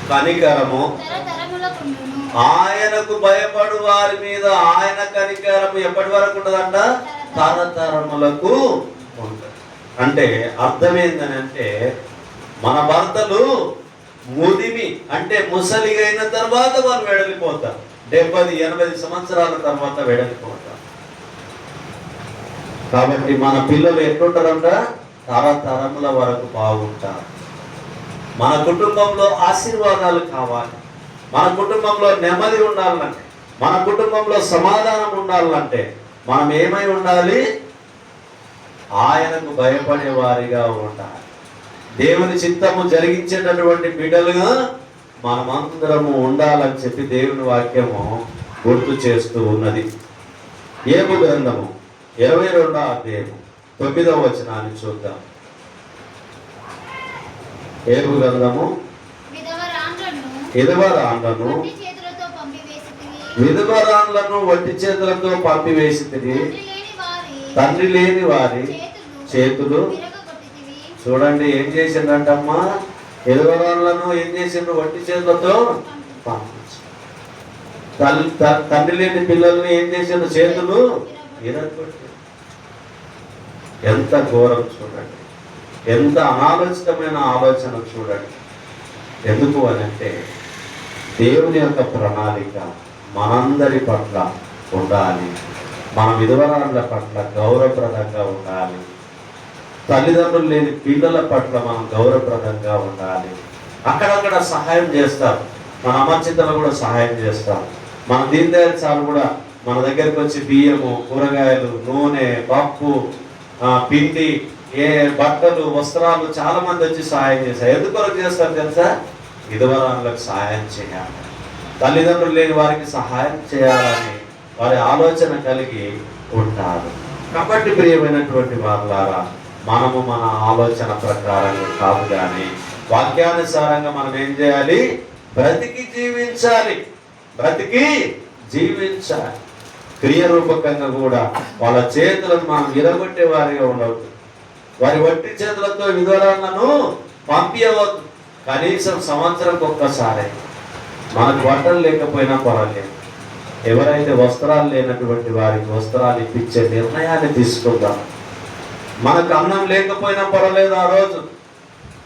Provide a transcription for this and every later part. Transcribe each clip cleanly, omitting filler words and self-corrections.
కనికరము ఆయనకు భయపడు వారి మీద ఆయన కనికరము ఎప్పటి వరకు ఉంటుందంట? తరతరములకు ఉంటుంది. అంటే అర్థం ఏంటంటే మన భర్తలు ముదిమి అంటే ముసలిగా అయిన తర్వాత వారు వెడలిపోతారు. 70-80 సంవత్సరాల తర్వాత వెడలిపోతారు. కాబట్టి మన పిల్లలు ఎట్లుంటారంట? తరతరముల వరకు బాగుంటారు. మన కుటుంబంలో ఆశీర్వాదాలు కావాలి, మన కుటుంబంలో నెమ్మది ఉండాలంటే, మన కుటుంబంలో సమాధానం ఉండాలంటే మనం ఏమై ఉండాలి? ఆయనకు భయపడే వారిగా ఉండాలి. దేవుని చిత్తము జరిగించేటటువంటి బిడ్డలుగా మనమందరము ఉండాలని చెప్పి దేవుని వాక్యము గుర్తు చేస్తూ ఉన్నది. యోబు గ్రంథము 22వ అధ్యాయము 9వ వచనాన్ని చూద్దాం. యోబు గ్రంథము విధవరాండ్లను వట్టి చేతులతో పంపివేసితివి, తండ్రి లేని వారి చేతులు. చూడండి ఏం చేసిండ్రంటమ్మా? విధవరాండ్లను ఏం చేసిండ్రు? వట్టి చేతులతో పంపించి. తండ్రి లేని పిల్లల్ని ఏం చేసిండ్రు? చేతులు ఇరగొట్టి. ఎంత ఘోరం చూడండి, ఎంత అనాలోచితమైన ఆలోచన చూడండి. ఎందుకు అనంటే దేవుని యొక్క ప్రణాళిక మనందరి పట్ల ఉండాలి. మన విధవరాళ్ళ పట్ల గౌరవప్రదంగా ఉండాలి. తల్లిదండ్రులు లేని పిల్లల పట్ల మనం గౌరవప్రదంగా ఉండాలి. అక్కడక్కడ సహాయం చేస్తాం, మన అమర్చితలు కూడా సహాయం చేస్తాం. మన దీన్ దయాళ్ సార్ కూడా మన దగ్గరికి వచ్చి బియ్యము, కూరగాయలు, నూనె, పప్పు, పిండి, బట్టలు, వస్త్రాలు చాలా మంది వచ్చి సహాయం చేస్తారు. ఎందుకొరకు చేస్తారు తెలుసా? విధవరాళ్ళకు సహాయం చేయాలి, తల్లిదండ్రులు లేని వారికి సహాయం చేయాలని వారి ఆలోచన కలిగి ఉంటారు. కాబట్టి ప్రియమైనటువంటి వారులారా, మనము మన ఆలోచన ప్రకారంగా కాదు కానీ వాక్యానుసారంగా మనం ఏం చేయాలి? బ్రతికి జీవించాలి, బ్రతికి జీవించాలి. క్రియరూపకంగా కూడా వాళ్ళ చేతులను మనం విరగొట్టే వారిగా ఉండవద్దు. వారి వట్టి చేతులతో విధవరాలను పంపించవద్దు. కనీసం సంవత్సరంకి ఒక్కసారి. మనకు బట్టలు లేకపోయినా పర్వాలేదు, ఎవరైతే వస్త్రాలు లేనటువంటి వారికి వస్త్రాలు ఇప్పించే నిర్ణయాన్ని తీసుకుందాం. మనకు అన్నం లేకపోయినా పర్వాలేదు ఆ రోజు,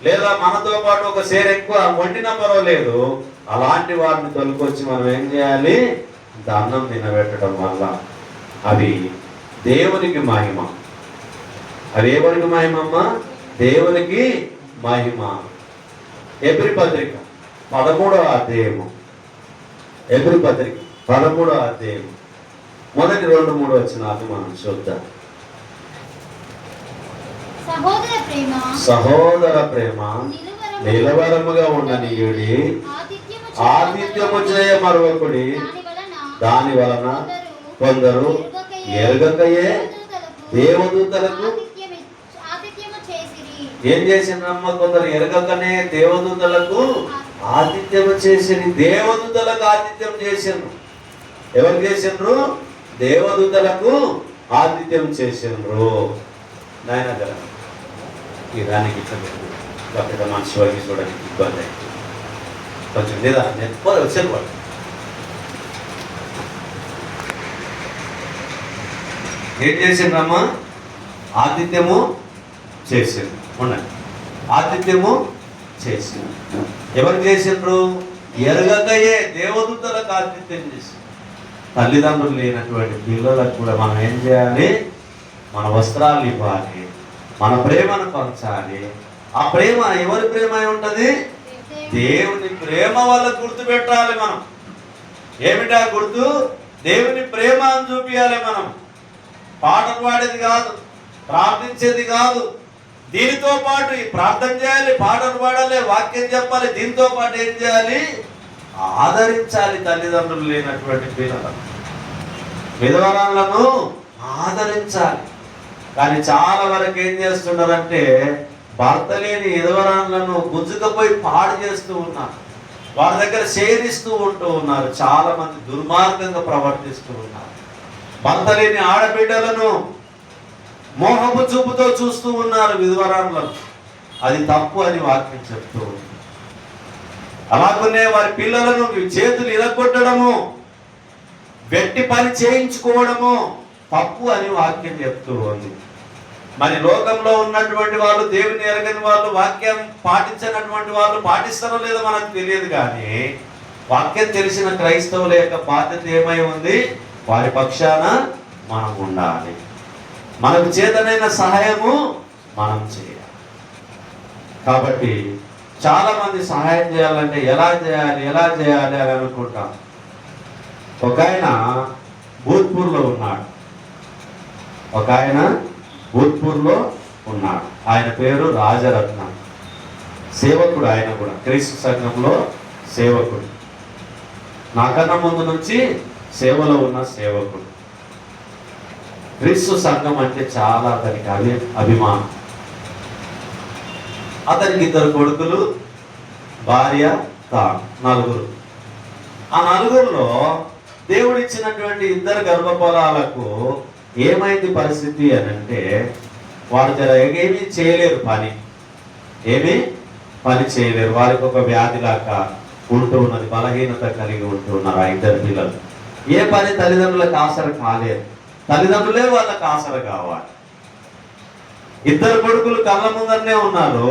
లేదా మనతో పాటు ఒక సేరు ఎక్కువ వండినా పర్వాలేదు, అలాంటి వారిని తొలకొచ్చి మనం ఏం చేయాలి? అన్నం తినబెట్టడం వల్ల అవి దేవునికి మహిమ. అవి ఎవరికి మహిమమ్మా? దేవునికి మహిమ. ఎబ్రీ పత్రిక 13వ అధ్యాయము, ఎబ్రీ పత్రిక 13వ అధ్యాయము మొదటి 2-3 వచనాలు మనం చూద్దాం. సహోదర ప్రేమ నిలవరముగా ఉండనీయుడి, ఆతిథ్యము చేయ మరొకడి, దాని వలన కొందరు ఎరగకయే దేవదూతలకు ఏం చేసిండ్రమ్మ? కొందరు ఎరగకనే దేవదూతలకు ఆతిథ్యం చేసింది. దేవదూతలకు ఆతిథ్యం చేసిండ్రు. ఎవరు చేసిండ్రు? దేవదూతలకు ఆతిథ్యం చేసిండ్రు. నాయన గల ఈ దానికి పెద్ద మనిషి వారికి చూడడానికి ఇబ్బంది అయింది. కొంచెం లేదా నెత్తుకోవాలి వచ్చారు వాళ్ళు. ఏం చేసిండ్రమ్మా? ఆతిథ్యము చేసిండ్రు. ఉండండి, ఆతిథ్యము చేసిండ్రు. ఎవరు చేసిండ్రు? ఎరగకయే దేవదూతలకు ఆతిథ్యం చేసిండ్రు. తల్లిదండ్రులు లేనటువంటి పిల్లలకు కూడా మనం ఏం చేయాలి? మన వస్త్రాలు ఇవ్వాలి, మన ప్రేమను పంచాలి. ఆ ప్రేమ ఎవరి ప్రేమ అయి ఉంటుంది? దేవుని ప్రేమ వల్ల గుర్తు పెట్టాలి. మనం ఏమిటా గుర్తు? దేవుని ప్రేమ అని చూపించాలి. మనం పాటలు పాడేది కాదు, ప్రార్థించేది కాదు. దీనితో పాటు ప్రార్థన చేయాలి, పాటలు పాడాలి, వాక్యం చెప్పాలి. దీంతో పాటు ఏం చేయాలి? ఆదరించాలి తల్లిదండ్రులు లేనటువంటి పిల్లలను, విధవరాలను ఆదరించాలి. కానీ చాలా వరకు ఏం చేస్తున్నారంటే భర్త లేని విధవరాలను గుంజుకపోయి పాడు చేస్తూ ఉన్నారు, వారి దగ్గర చేరిస్తూ ఉంటూ ఉన్నారు. చాలా మంది దుర్మార్గంగా ప్రవర్తిస్తూ ఉన్నారు. భర్త లేని ఆడబిడ్డలను మోహపు చూపుతో చూస్తూ ఉన్నారు విధవరాలను. అది తప్పు అని వాక్యం చెప్తూ ఉంది. అలాగనే వారి పిల్లలను చేతులు ఇరగొట్టడము, వెట్టి పని చేయించుకోవడము తప్పు అని వాక్యం చెప్తూ ఉంది. మరి లోకంలో ఉన్నటువంటి వాళ్ళు, దేవుని ఎరగని వాళ్ళు, వాక్యం పాటించినటువంటి వాళ్ళు పాటిస్తారో లేదో మనకు తెలియదు. కానీ వాక్యం తెలిసిన క్రైస్తవుల యొక్క బాధ్యత ఏమై ఉంది? వారి పక్షాన మనం ఉండాలి. మనకు చేతనైన సహాయము మనం చేయాలి. కాబట్టి చాలా మంది సహాయం చేయాలంటే ఎలా చేయాలి అని అనుకుంటాం. ఒక ఆయన భూత్పూర్లో ఉన్నాడు. ఆయన పేరు రాజరత్నం. సేవకుడు. ఆయన కూడా క్రీస్తు సంఘంలో సేవకుడు. నాకన్నా ముందు నుంచి సేవలో ఉన్న సేవకుడు. క్రీస్తు సంఘం అంటే చాలా అతనికి అభిమానం. అతనికి 2 కొడుకులు, భార్య, తాను, 4. ఆ 4లో దేవుడిచ్చినటువంటి 2 గర్భఫలాలకు ఏమైంది పరిస్థితి అని అంటే, వారు ఏమీ చేయలేరు, ఏమీ పని చేయలేరు. వారికి ఒక వ్యాధిలాగా ఉంటూ ఉన్నది, బలహీనత కలిగి ఉంటూ ఉన్నారు ఆ 2 పిల్లలు. ఏ పని తల్లిదండ్రులకు ఆసర కాలేదు, తల్లిదండ్రులే వాళ్ళకి ఆసర కావాలి. 2 కొడుకులు కళ్ళ ముందరనే ఉన్నారు,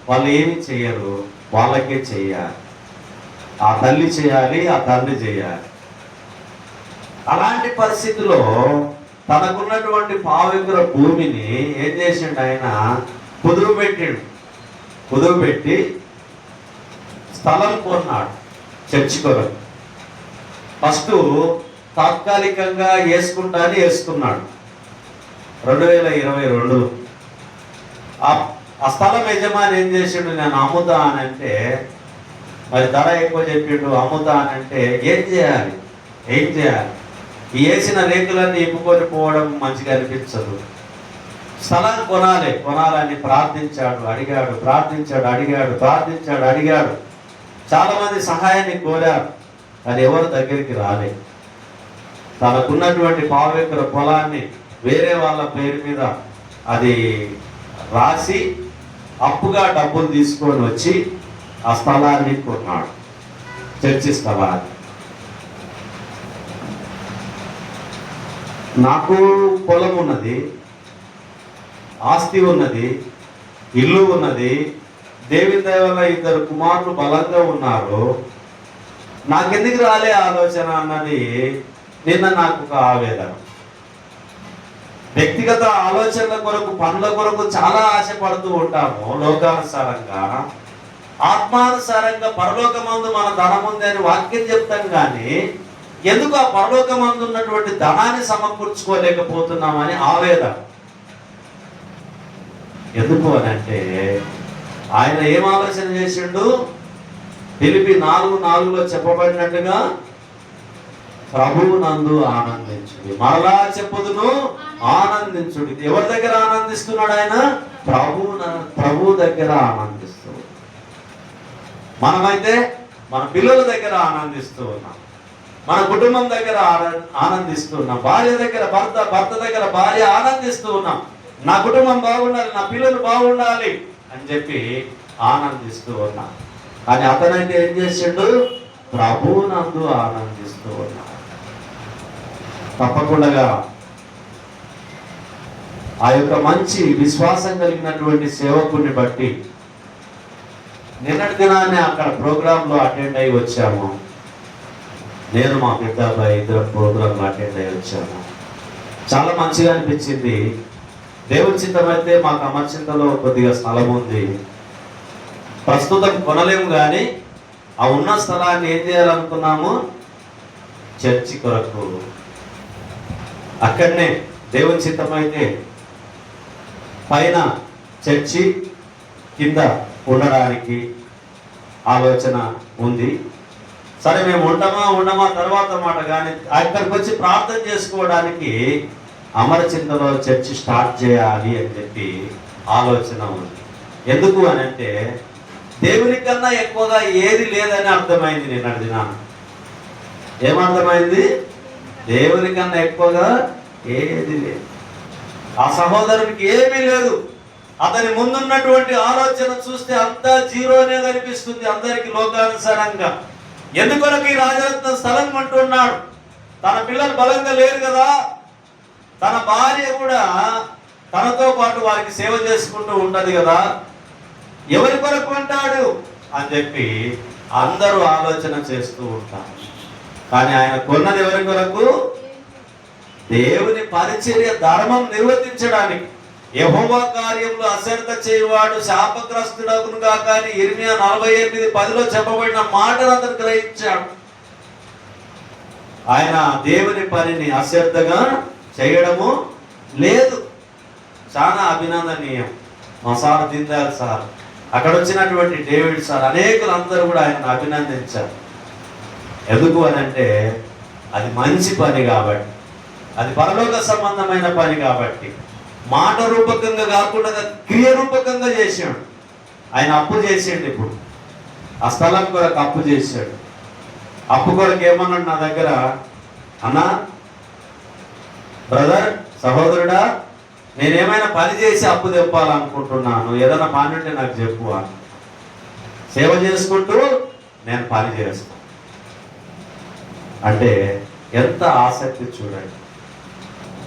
వాళ్ళు ఏమి చేయరు, వాళ్ళకే చేయాలి. ఆ తల్లి చేయాలి, ఆ తండ్రి చేయాలి. అలాంటి పరిస్థితిలో తనకున్నటువంటి 1/2 ఎకరం భూమిని ఏం చేసిండు ఆయన? కుదురు పెట్టి స్థలం కొన్నాడు చర్చి కొరకు. ఫస్ట్ తాత్కాలికంగా వేసుకున్నాడు 2022. ఆ స్థలం యజమాని ఏం చేసిండు? నేను అమ్ముతా అని అంటే, మరి ధర ఎక్కువ చెప్పిండు. అమ్ముతా అని అంటే ఏం చేయాలి? ఈ వేసిన రేకులన్నీ ఇప్పుకొని పోవడం మంచిగా అనిపించదు. స్థలం కొనాలని అడిగాడు. చాలా మంది సహాయాన్ని కోరారు, అది ఎవరు దగ్గరికి రాలేదు. తనకున్నటువంటి 1/2 ఎకరం పొలాన్ని వేరే వాళ్ళ పేరు మీద అది రాసి అప్పుగా డబ్బులు తీసుకొని వచ్చి ఆ స్థలాన్ని కొన్నాడు, చర్చి స్థలాన్ని. నాకు పొలం ఉన్నది, ఆస్తి ఉన్నది, ఇల్లు ఉన్నది, దేవుని దయ వల్ల 2 కుమారులు బలంగా ఉన్నారు, నాకెందుకు రాలే ఆలోచన అన్నది నిన్న నాకు ఒక ఆవేదన. వ్యక్తిగత ఆలోచనల కొరకు, పనుల కొరకు చాలా ఆశపడుతూ ఉంటాము. లోకానుసారంగా, ఆత్మానుసారంగా పరలోకమందు మన ధనం ఉంది అని వాక్యం చెప్తాం. కానీ ఎందుకు ఆ పరలోకమందు ఉన్నటువంటి ధనాన్ని సమకూర్చుకోలేకపోతున్నామని ఆవేదన. ఎందుకు అని అంటే, ఆయన ఏం ఆలోచన చేసిండు? ఫిలిప్పీ 4:4లో చెప్పబడినట్టుగా ప్రభువు నందు ఆనందించుడి. మరలా చెప్పుదును, ఆనందించుడి. ఎవరి దగ్గర ఆనందిస్తున్నాడు ఆయన? ప్రభు దగ్గర ఆనందిస్తున్నాడు. మనమైతే మన పిల్లల దగ్గర ఆనందిస్తూ ఉన్నాం, మన కుటుంబం దగ్గర ఆనందిస్తూ ఉన్నాం, భార్య దగ్గర భర్త దగ్గర భార్య ఆనందిస్తూ ఉన్నాం. నా కుటుంబం బాగుండాలి, నా పిల్లలు బాగుండాలి అని చెప్పి ఆనందిస్తూ ఉన్నాం. కానీ అతనైతే ఏం చేసిండు? ప్రభువు నందు ఆనందిస్తూ ఉన్నాడు. తప్పకుండా ఆ యొక్క మంచి విశ్వాసం కలిగినటువంటి సేవకుని బట్టి నిన్నటి దినాన్ని అక్కడ ప్రోగ్రాంలో అటెండ్ అయ్యి వచ్చాము. నేను మా పెద్ద అబ్బాయి 2 ప్రోగ్రాంలో అటెండ్ అయ్యి వచ్చాము. చాలా మంచిగా అనిపించింది. దేవుని చిత్తమైతే మాకు అమర్చింతలో కొద్దిగా స్థలం ఉంది, ప్రస్తుతం కొనలేము. కానీ ఆ ఉన్న స్థలాన్ని ఏం చేయాలనుకున్నాము? చర్చి కొరకు అక్కడనే దేవుని చిత్తమైతే పైన చర్చి, కింద ఉండడానికి ఆలోచన ఉంది. సరే, మేము ఉండమా తర్వాత మాట. కానీ అక్కడికి వచ్చి ప్రార్థన చేసుకోవడానికి అమరచింతలో చర్చి స్టార్ట్ చేయాలి అని చెప్పి ఆలోచన ఉంది. ఎందుకు అని అంటే, దేవుని కన్నా ఎక్కువగా ఏది లేదని అర్థమైంది నిన్నటి దినాన. ఏమర్థమైంది? దేవుని కన్నా ఎక్కువగా ఏది లేదు. ఆ సహోదరునికి ఏమీ లేదు, అతని ముందున్నటువంటి ఆలోచన చూస్తే అంతా జీరోనే కనిపిస్తుంది అందరికి లోకానుసారంగా. ఎందుకొరకు ఈ రాజరత్న స్థలం కొంటున్నాడు? తన పిల్లలు బలంగా లేరు కదా, తన భార్య కూడా తనతో పాటు వారికి సేవ చేసుకుంటూ ఉంటది కదా, ఎవరి కొరకు అంటాడు అని చెప్పి అందరూ ఆలోచన చేస్తూ ఉంటారు. కానీ ఆయన కొన్నది ఎవరి కొరకు? దేవుని పరిచర్య ధర్మం నిర్వర్తించడానికి. యెహోవా కార్యంలో అశ్రద్ధ చేయవాడు శాపగ్రస్తుడగునుగా. కానీ ఇర్మియా 48:10 చెప్పబడిన మాటలు అతను గ్రహించాడు. ఆయన దేవుని పనిని అశ్రద్ధగా చేయడము లేదు. చాలా అభినందనీయం. మా సార్ దీందాల్ సార్, అక్కడ వచ్చినటువంటి డేవిడ్ సార్, అనేకులు అందరూ కూడా ఆయన అభినందించారు. ఎందుకు అనంటే అది మంచి పని కాబట్టి, అది పరలోక సంబంధమైన పని కాబట్టి, మాట రూపకంగా కాకుండా క్రియ రూపకంగా చేశాడు. ఆయన అప్పు చేసాడు. ఇప్పుడు ఆ స్థలం కొరకు అప్పు చేశాడు. అప్పు కొరకు ఏమన్నాడు నా దగ్గర, అన్నా బ్రదర్, సహోదరుడా, నేనేమైనా పని చేసి అప్పు తెప్పాలనుకుంటున్నాను, ఏదైనా పని ఉంటే నాకు చెప్పు అని. సేవ చేసుకుంటూ నేను పని చేస్తాను అంటే ఎంత ఆసక్తి చూడండి.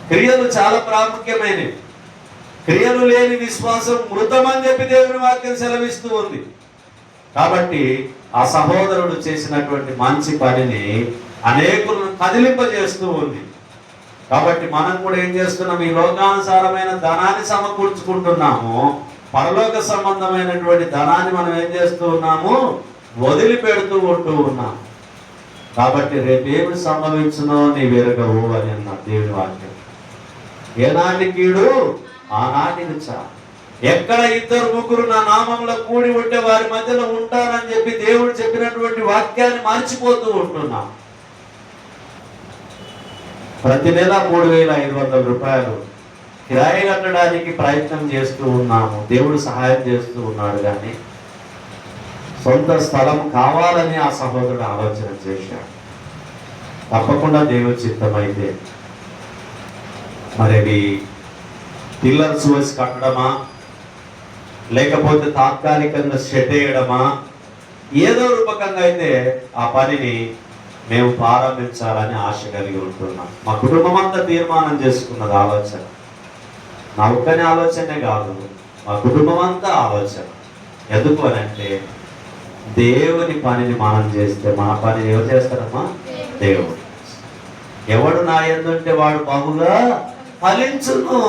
క్రియలు చాలా ప్రాముఖ్యమైనవి. క్రియలు లేని విశ్వాసం మృతం అని చెప్పి దేవుని వాక్యం సెలవిస్తూ ఉంది. కాబట్టి ఆ సహోదరుడు చేసినటువంటి మంచి పనిని అనేకులను కదిలింపజేస్తూ ఉంది. కాబట్టి మనం కూడా ఏం చేస్తున్నాం? ఈ లోకానుసారమైన ధనాన్ని సమకూర్చుకుంటున్నాము. పరలోక సంబంధమైనటువంటి ధనాన్ని మనం ఏం చేస్తూ ఉన్నాము? వదిలిపెడుతూ ఉంటూ ఉన్నాము. కాబట్టి రేపేమి సంభవించునో నీ వెరగవు అని అన్న దేవుని వాక్యం. ఏనాటి కీడు ఆనాటికి చాలు. ఎక్కడ 2-3 నా నామంలో కూడి ఉంటే వారి మధ్యలో ఉంటానని చెప్పి దేవుడు చెప్పినటువంటి వాక్యాన్ని మర్చిపోతూ ఉంటున్నాం. ప్రతి నెల 3,500 రూపాయలు కిరాయి కట్టడానికి ప్రయత్నం చేస్తూ ఉన్నాము. దేవుడు సహాయం చేస్తూ ఉన్నాడు. కానీ సొంత స్థలం కావాలని ఆ సహోదరుడు ఆలోచన చేశాడు. తప్పకుండా దేవుడి చిత్తమైతే మరి అవి పిల్లర్స్ వేసి కట్టడమా, లేకపోతే తాత్కాలికంగా షెడ్ వేయడమా, ఏదో రూపకంగా అయితే ఆ పనిని మేము ప్రారంభించాలని ఆశ కలిగి ఉంటున్నాం. మా కుటుంబం అంతా తీర్మానం చేసుకున్నది ఆలోచన. నా ఒక్కని ఆలోచనే కాదు, మా కుటుంబం అంతా ఆలోచన. ఎందుకు అని అంటే దేవుని పనిని మనం చేస్తే మన పని ఎవరు చేస్తారమ్మా? దేవుడు. ఎవడు నా యందుంటే వాడు బహుగా ఫలించును.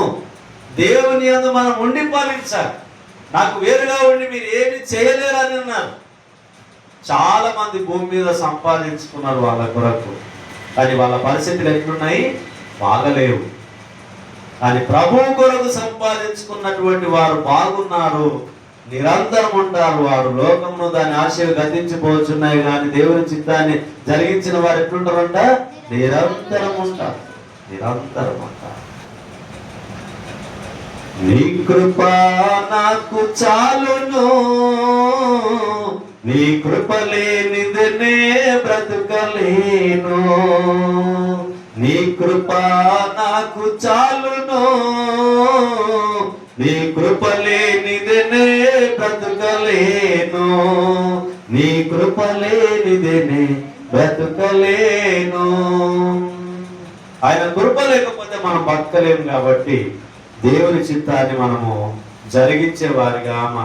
దేవుని యందు మనం ఉండి ఫలించాలి. నాకు వేరుగా ఉండి మీరు ఏమి చేయలేరు అని అన్నారు. చాలా మంది భూమి మీద సంపాదించుకున్నారు వాళ్ళ కొరకు. కానీ వాళ్ళ పరిస్థితులు ఎట్లున్నాయి? బాగలేవు. కానీ ప్రభువు కొరకు సంపాదించుకున్నటువంటి వారు బాగున్నారు, నిరంతరం ఉంటారు. వారు లోకంలో దాని ఆశలు గతించిపోతున్నాయి, కానీ దేవుని చిత్తాన్ని జరిగించిన వారు ఎట్లుంటారంట? నిరంతరం ఉంటారు, నిరంతరం ఉంటారు. నీ కృప నాకు చాలును, నీ కృప లేనిదనే బ్రతుకలేను. నీ కృప నాకు చాలును, నీ కృప లేనిదనే బ్రతుకలేను. నీ కృప లేనిదనే బ్రతుకలేను. ఆయన కృప లేకపోతే మనం బతకలేము. కాబట్టి దేవుని చిత్తాన్ని మనము జరిగించే వారిగా మనం